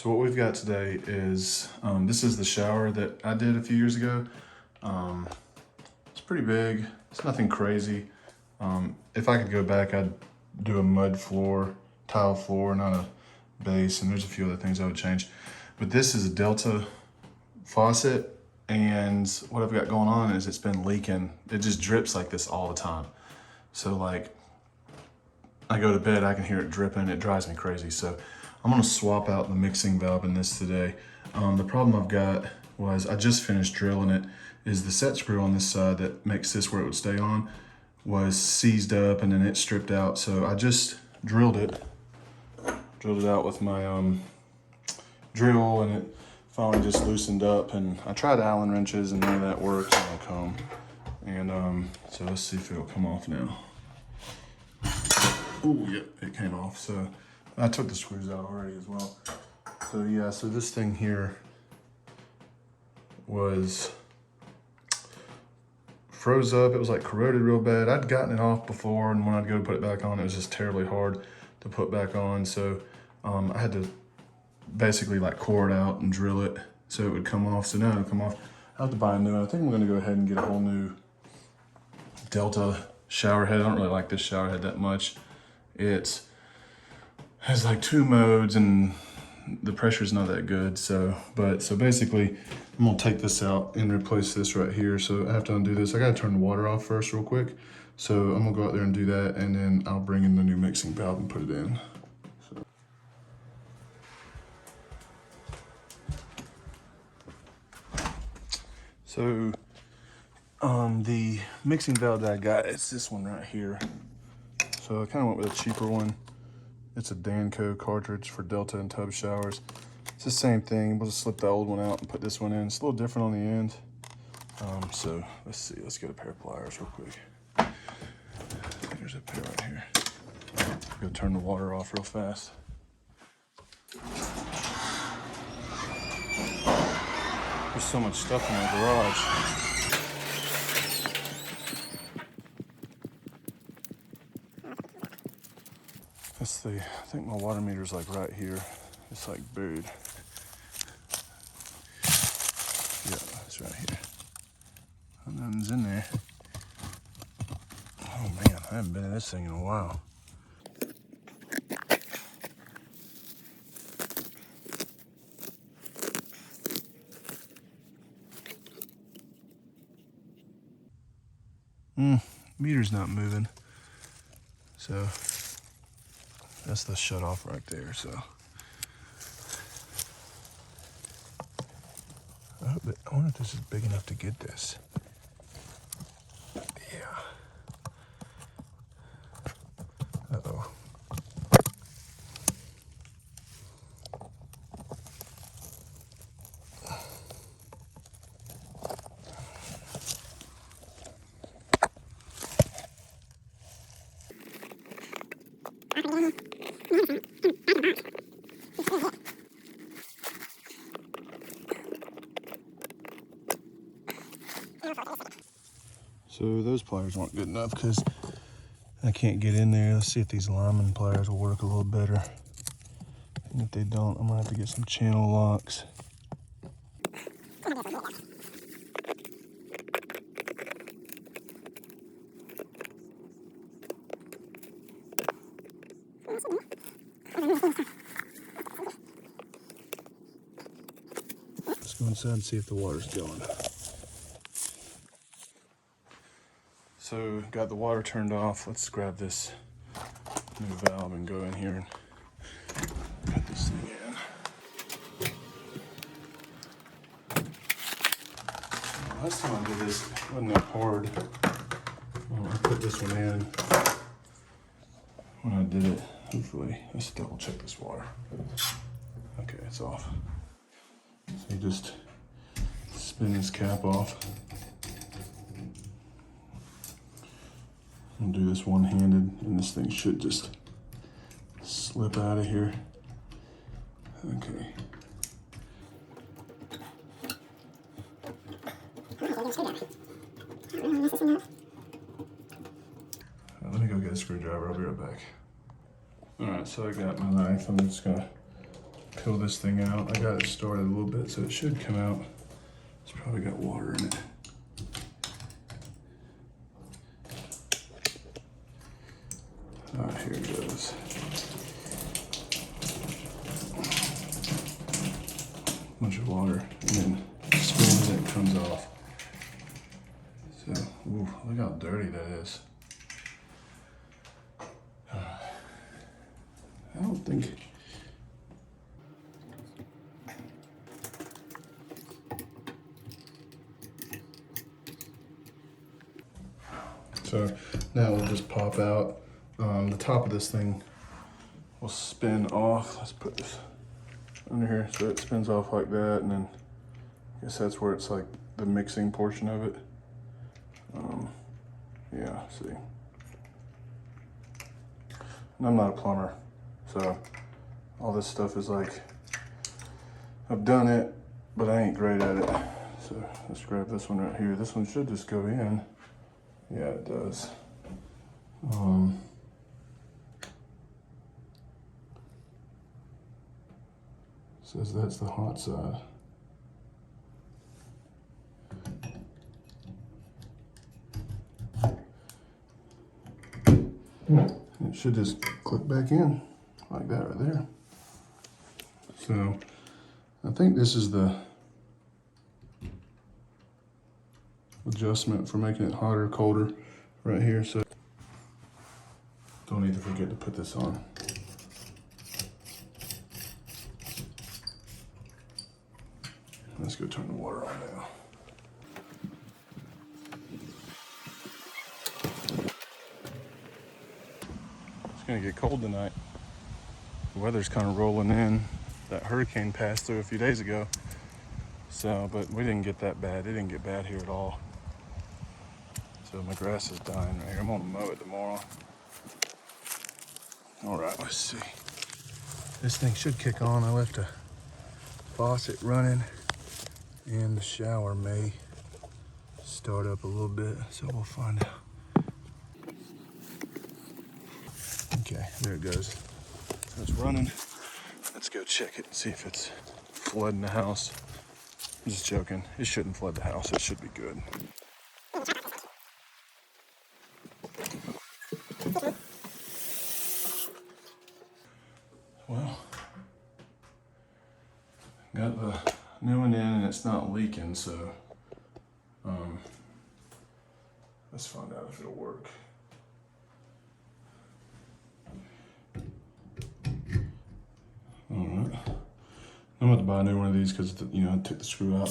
So what we've got today is, this is the shower that I did a few years ago. It's pretty big, it's nothing crazy. If I could go back, I'd do a mud floor, tile floor, not a base, and there's a few other things I would change. But this is a Delta faucet, and what I've got going on is it's been leaking. It just drips like this all the time. So like, I go to bed, I can hear it dripping, it drives me crazy. So I'm gonna swap out the mixing valve in this today. The problem I've got was I just finished drilling it, is the set screw on this side that makes this where it would stay on was seized up and then it stripped out. So I just drilled it out with my drill, and it finally just loosened up. And I tried Allen wrenches and none of that works on a comb. And so let's see if it'll come off now. Oh, yeah, it came off. So I took the screws out already as well. So yeah, so this thing here was froze up. It was like corroded real bad. I'd gotten it off before, and when I'd go to put it back on, it was just terribly hard to put back on. So I had to basically like core it out and drill it so it would come off. So now it'll come off. I have to buy a new one. I think I'm gonna go ahead and get a whole new Delta shower head. I don't really like this shower head that much. It has like 2 modes and the pressure's not that good. So basically I'm gonna take this out and replace this right here. So I have to undo this. I gotta turn the water off first real quick. So I'm gonna go out there and do that, and then I'll bring in the new mixing valve and put it in. So the mixing valve that I got, it's this one right here. So I kind of went with a cheaper one. It's a Danco cartridge for Delta and tub showers. It's the same thing. We'll just slip the old one out and put this one in. It's a little different on the end. So let's see. Let's get a pair of pliers real quick. There's a pair right here. Go turn the water off real fast. There's so much stuff in my garage. I think my water meter's like right here. It's like buried. Yeah, it's right here. Nothing's in there. Oh man, I haven't been in this thing in a while. Meter's not moving. So that's the shut off right there. So I wonder if this is big enough to get this. Yeah. Uh-oh. So those pliers weren't good enough because I can't get in there. Let's see if these lineman pliers will work a little better. And if they don't, I'm gonna have to get some channel locks. Let's go inside and see if the water's going. So got the water turned off. Let's grab this new valve and go in here and put this thing in. Last time I did this, it wasn't that hard. I put this one in when I did it. Hopefully, let's double check this water. Okay, it's off. So you just spin this cap off. I'll do this one-handed, and this thing should just slip out of here. Okay. Let me go get a screwdriver. I'll be right back. All right, so I got my knife. I'm just gonna peel this thing out. I got it started a little bit, so it should come out. It's probably got water in it. All right, here it goes. Bunch of water, and then squeeze it, it comes off. So, ooh, look how dirty that is. I don't think. So now we'll just pop out. The top of this thing will spin off. Let's put this under here so it spins off like that, and then I guess that's where it's like the mixing portion of it. Yeah, see. And I'm not a plumber, so all this stuff is like, I've done it, but I ain't great at it. So let's grab this one right here. This one should just go in. Yeah, it does. Says that's the hot side. It should just click back in like that right there. So I think this is the adjustment for making it hotter or colder right here. So don't need to forget to put this on. Let's go turn the water on now. It's gonna get cold tonight. The weather's kind of rolling in. That hurricane passed through a few days ago. So, but we didn't get that bad. It didn't get bad here at all. So my grass is dying right here. I'm gonna mow it tomorrow. All right, let's see. This thing should kick on. I left a faucet running, and the shower may start up a little bit, so we'll find out. Okay, there it goes. So it's running. Let's go check it and see if it's flooding the house. I'm just joking. It shouldn't flood the house. It should be good. Well, got the new one in and it's not leaking, so let's find out if it'll work. All right, I'm about to buy a new one of these because you know I took the screw out.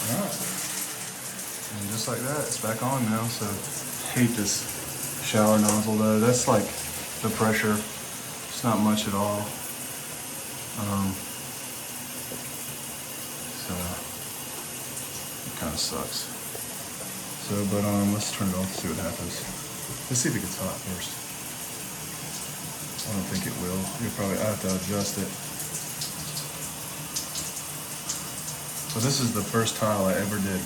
All right, and just like that, it's back on now. So hate this shower nozzle though. That's like the pressure. It's not much at all. So it kind of sucks. So, but let's turn it off and see what happens. Let's see if it gets hot first. I don't think it will. You'll probably have to adjust it. So this is the first tile I ever did.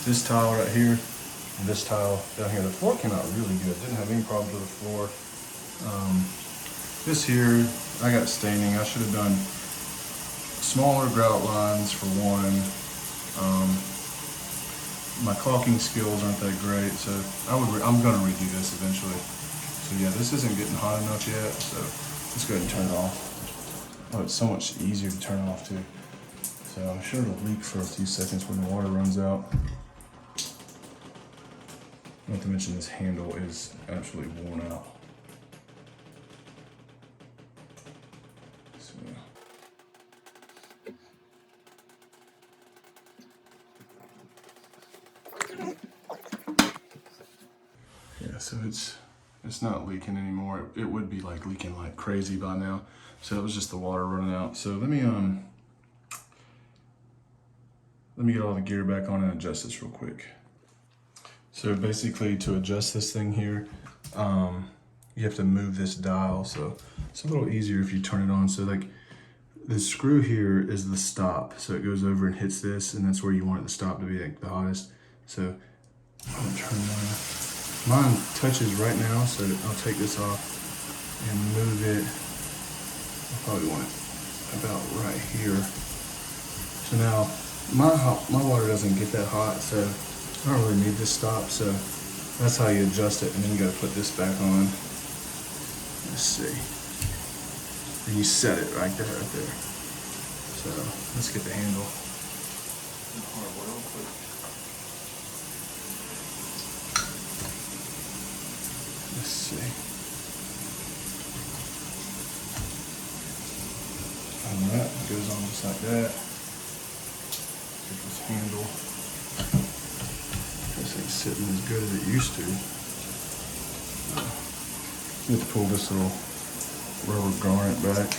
This tile right here, and this tile down here. The floor came out really good. Didn't have any problems with the floor. This here, I got staining. I should have done smaller grout lines for one. My caulking skills aren't that great, so I'm gonna redo this eventually. So yeah, this isn't getting hot enough yet, so let's go ahead and turn it off. Oh, it's so much easier to turn off too. So I'm sure it'll leak for a few seconds when the water runs out. Not to mention this handle is absolutely worn out. So, yeah, so it's not leaking anymore. It would be like leaking like crazy by now. So it was just the water running out. So let me get all the gear back on and adjust this real quick. So basically to adjust this thing here, you have to move this dial. So it's a little easier if you turn it on. So like the screw here is the stop. So it goes over and hits this, and that's where you want the stop to be like the hottest. So I'll turn mine touches right now. So I'll take this off and move it probably want it about right here. So now my water doesn't get that hot, so I don't really need this stop. So that's how you adjust it, and then you got to put this back on. Let's see, and you set it right there, right there. So let's get the handle. Let's see. And that goes on just like that. Get this handle. This ain't sitting as good as it used to. You have to pull this little rubber garnet back.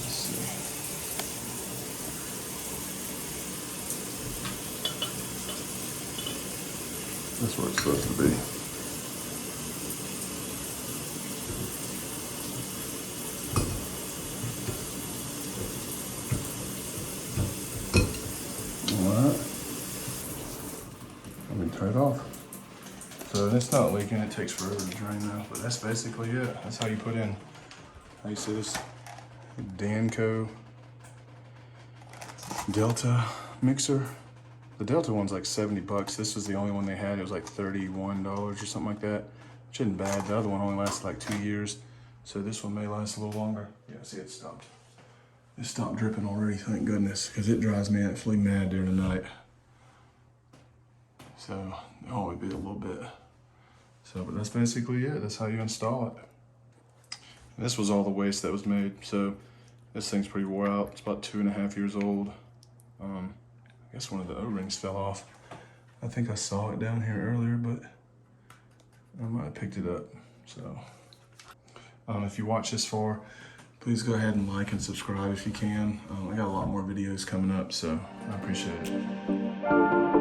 Let's see. That's where it's supposed to be. Turn it off. So it's not leaking, it takes forever to drain though, but that's basically it. That's how you put in, how you see this Danco Delta mixer. The Delta one's like 70 bucks. This was the only one they had. It was like $31 or something like that, which isn't bad. The other one only lasted like 2 years. So this one may last a little longer. Yeah, see, it stopped. It stopped dripping already, thank goodness, because it drives me absolutely mad during the night. So it'll only be a little bit. So, but that's basically it. That's how you install it. This was all the waste that was made. So this thing's pretty wore out. It's about 2.5 years old. I guess one of the O-rings fell off. I think I saw it down here earlier, but I might have picked it up. So if you watch this far, please go ahead and like and subscribe if you can. I got a lot more videos coming up, so I appreciate it.